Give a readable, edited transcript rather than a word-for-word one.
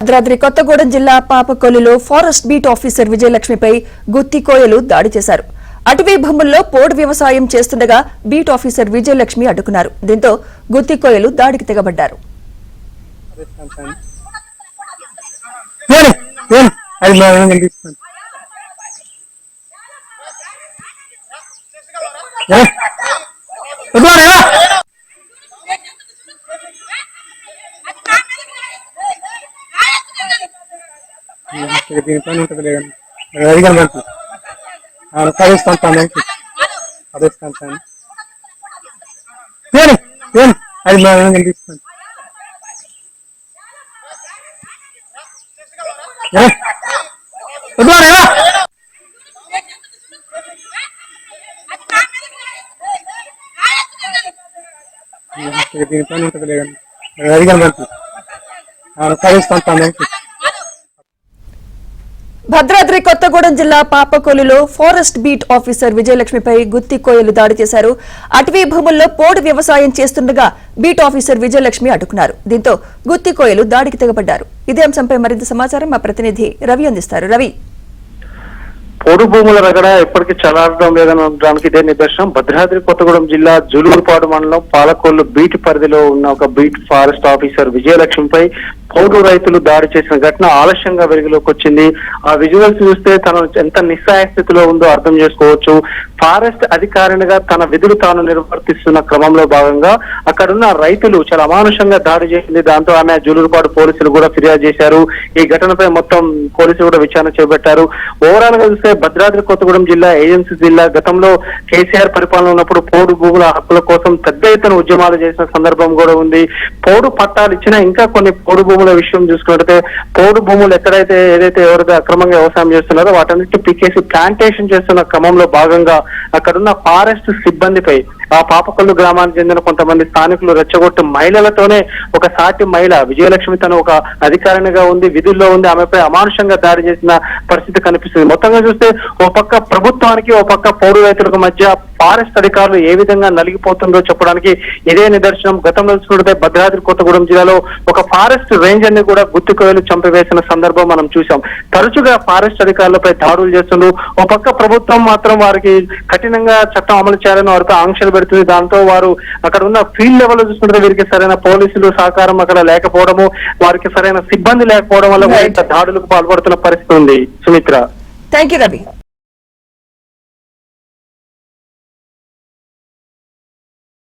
భద్రాద్రి కొత్తగూడెం జిల్లా పాపకొల్లులో forest beat officer విజయలక్ష్మిపై గుత్తి కోయలు దాడి చేశారు. అటవీ భూముల్లో పోడు వ్యవసాయం చేస్తుండగా బీట్ ఆఫీసర్ విజయలక్ష్మి అడ్డుకున్నారు. దీంతో గుత్తి కోయలు దాడికి తెగబడ్డారు. దీని పని ఉంటుంది అడిగాను పదేస్తాను అది కనిపిస్తాను దీని పని ఉంటుంది అడిగాను పదేస్తాను భద్రాద్రి కొత్తగూడెం జిల్లా పాపకొల్లులో ఫారెస్ట్ బీట్ ఆఫీసర్ విజయలక్ష్మిపై గుత్తి కోయలు దాడి చేశారు. అటవీ భూముల్లో పోడు వ్యవసాయం చేస్తుండగా బీట్ ఆఫీసర్ విజయలక్ష్మి అడ్డుకున్నారు. దీంతో గుత్తి కోయలు దాడికి తెగబడ్డారు. ఇదే అంశంపై మరింత సమాచారం మా ప్రతినిధి రవి అందిస్తారు. రవి, పోడు భూముల రగడ ఎప్పటికీ చలారడం లేదనడానికి ఇదే నిదర్శనం. భద్రాద్రి కొత్తగూడెం జిల్లా జులూరుపాడు మండలం పాలకొల్లు బీట్ పరిధిలో ఉన్న ఒక బీట్ ఫారెస్ట్ ఆఫీసర్ విజయలక్ష్మిపై పోడు రైతులు దాడి చేసిన ఘటన ఆలస్యంగా వెలుగులోకి వచ్చింది. ఆ విజువల్స్ చూస్తే తను ఎంత నిస్సహాయ స్థితిలో ఉందో అర్థం చేసుకోవచ్చు. ఫారెస్ట్ అధికారినిగా తన విధులు తాను నిర్వర్తిస్తున్న క్రమంలో భాగంగా అక్కడున్న రైతులు చాలా అమానుషంగా దాడి చేసింది. దాంతో ఆమె జులూరుపాడు పోలీసులు కూడా ఫిర్యాదు చేశారు. ఈ ఘటనపై మొత్తం పోలీసులు కూడా విచారణ చేపట్టారు. ఓవరాల్ గా చూస్తే భద్రాద్రి కొత్తగూడెం జిల్లా ఏజెన్సీ జిల్లా గతంలో కేసీఆర్ పరిపాలన ఉన్నప్పుడు పోడు భూముల హక్కుల కోసం పెద్ద ఎత్తున ఉద్యమాలు చేసిన సందర్భం కూడా ఉంది. పోడు పట్టాలు ఇచ్చినా ఇంకా కొన్ని పోడు భూముల విషయం చూసుకున్నట్లయితే పోడు భూములు ఏదైతే ఎవరైతే అక్రమంగా వ్యవసాయం చేస్తున్నారో వాటన్నిటి పీకేసి ప్లాంటేషన్ చేస్తున్న క్రమంలో భాగంగా అక్కడున్న ఫారెస్ట్ సిబ్బందిపై ఆ పాపకొల్లు గ్రామానికి చెందిన కొంతమంది స్థానికులు రెచ్చగొట్టి మహిళలతోనే ఒక సాటి మహిళ విజయలక్ష్మి తను ఒక అధికారినిగా ఉంది, విధుల్లో ఉంది, ఆమెపై అమానుషంగా దాడి చేసిన పరిస్థితి కనిపిస్తుంది. మొత్తంగా చూస్తే ఓ పక్క ప్రభుత్వానికి ఓ పక్క పౌరు రైతులకు మధ్య ఫారెస్ట్ అధికారులు ఏ విధంగా నలిగిపోతుందో చెప్పడానికి ఇదే నిదర్శనం. గతంలో చూస్తే భద్రాద్రి కొత్తగూడెం జిల్లాలో ఒక ఫారెస్ట్ రేంజర్ ని కూడా గుత్తి కోయలు చంపివేసిన సందర్భం మనం చూసాం. తరచుగా ఫారెస్ట్ అధికారులపై దాడులు చేస్తుండ్రు. ఓ పక్క ప్రభుత్వం మాత్రం వారికి కఠినంగా చట్టం అమలు చేయాలని వారిపై ఆంక్షలు పెడుతుంది. దాంతో వారు అక్కడ ఉన్న ఫీల్డ్ లెవెల్ చూసుకుంటే వీరికి సరైన పోలీసులు సహకారం అక్కడ లేకపోవడము, వారికి సరైన సిబ్బంది లేకపోవడం వల్ల దాడులకు పాల్పడుతున్న పరిస్థితి ఉంది. Sumitra, thank you Ravi.